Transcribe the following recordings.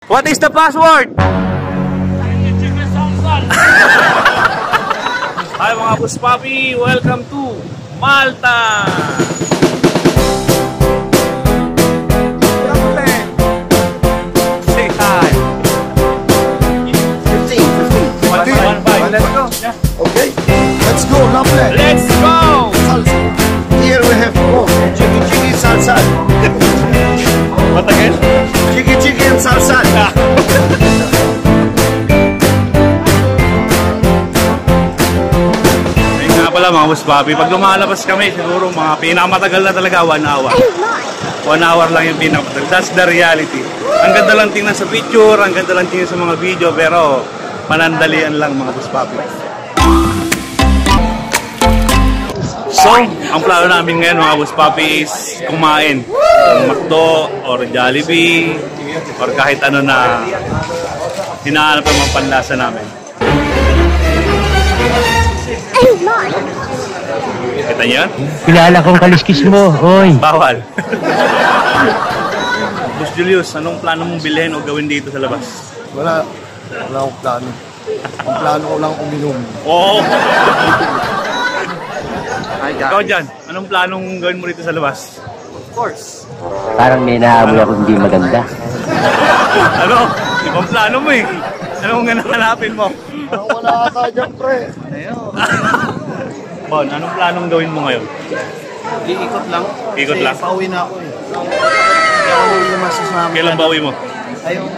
What is the password? Hi mga Boss Papi, welcome to Malta. Say hi. 15. Let's go. Okay, let's go, lovely. Let's go. Salsa. Here we have chicken, chicken, salsa. What again? Chicken, chicken, salsa. Ayun nga pala mga Boss Papi, pag lumalabas kami, siguro mga pinakamatagal na talaga 1 hour. 1 hour lang yung pinakamatagal. That's the reality. Ang ganda lang tingnan sa picture, ang ganda lang tingnan sa mga video, pero panandalian lang mga Boss Papi. So, ang plano namin ngayon mga Boss Papi is kumain ng McDo or Jollibee or kahit ano na hinahanap ang mga panlasa namin. Kita niyo yan? Kilala kong kaliskis mo, oy. Bawal. Boss Julius, anong plano mong bilhin o gawin dito sa labas? Wala akong plano. Ang plano ko lang uminom. Oo! Ikaw dyan, anong planong gawin mo dito sa labas? Of course. Parang may naamoy ako hindi maganda. Ano? Ibang plano mo eh. Anong hanapin mo? Wala ka dyan, pre. Bon, anong planong gawin mo ngayon? Iikot lang. Ikot lang? Pauwi na ako eh. Kaya ako lumasas na ako. Kailan bawi mo? Ayong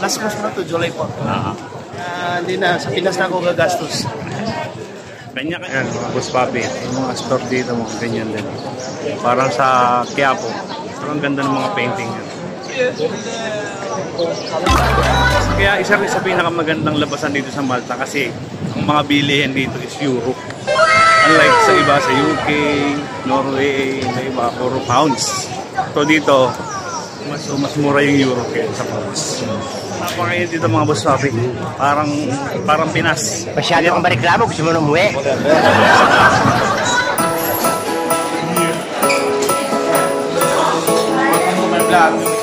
last month na to, July 4. Hindi na, sa Pinas na ako gagastos. Kanya-kanya. Yan, mga Boss Papi. Yung mga store dito, mga ganyan din. Parang sa Quiapo. Pero ang ganda ng mga painting yan. Kaya isa rin sa pinakamagandang labasan dito sa Malta kasi ang mga bilihin dito is Europe. Unlike sa iba sa UK, Norway, sa iba, puro pounds. So dito, mas mura yung Euro kaya sa pounds. Napakain dito mga Boss Papi. Parang Pinas. Masyado kang mareklamo, gusto mo na umuwi.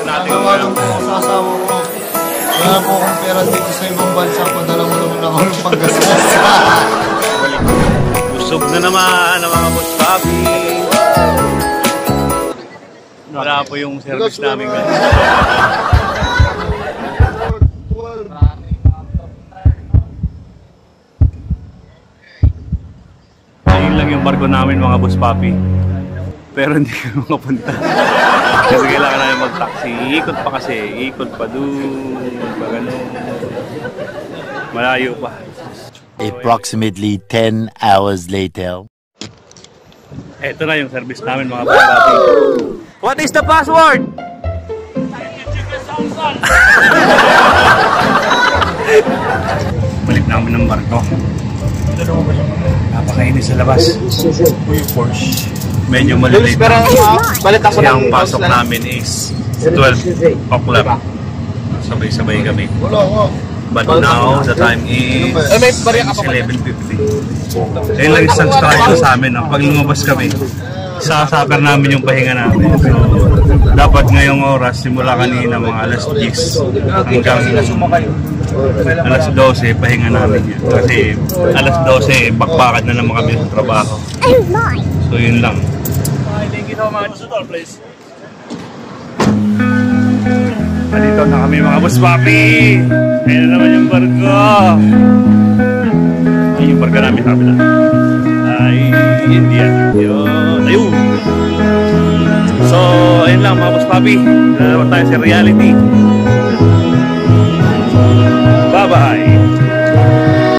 Natawalan ko sa asawa ko. Wala po akong pera dito sa ibang bansa. Padala mo naman ako ng panggastos. Busog na naman ang mga Boss Papi. Wala po yung service namin guys. Ayun lang yung barko namin mga Boss Papi. Pero hindi kami makapunta. Kasi kailangan namin mag-taxi. Ikot pa kasi. Ikot pa doon. Pag ano. Malayo pa. Approximately 10 hours later. Ito na yung service namin mga Boss Papi. What is the password? Balik namin ng barko. Napakainis sa labas. Uy, Porsche. Medyo malilate. Kasi ang pasok namin is 12 o'clock. Sabay-sabay kami. But now, the time is 11:50. Ayun lang isang strike sa amin. Pag lumabas kami, sasakar namin yung pahinga namin. So, dapat ngayong oras, simula kanina mga alas 10 hanggang alas 12, pahinga namin yan. Kasi alas 12, bakbakan na naman kami sa trabaho. So yun lang. Thank you so much. Palito na kami mga Boss Papi. Ayun na naman yung barko. Ayun yung barko namin sabi na. Ay, hindi yan. Ayun. So, ayun lang mga Boss Papi. Nalaman tayo sa reality. Bye-bye.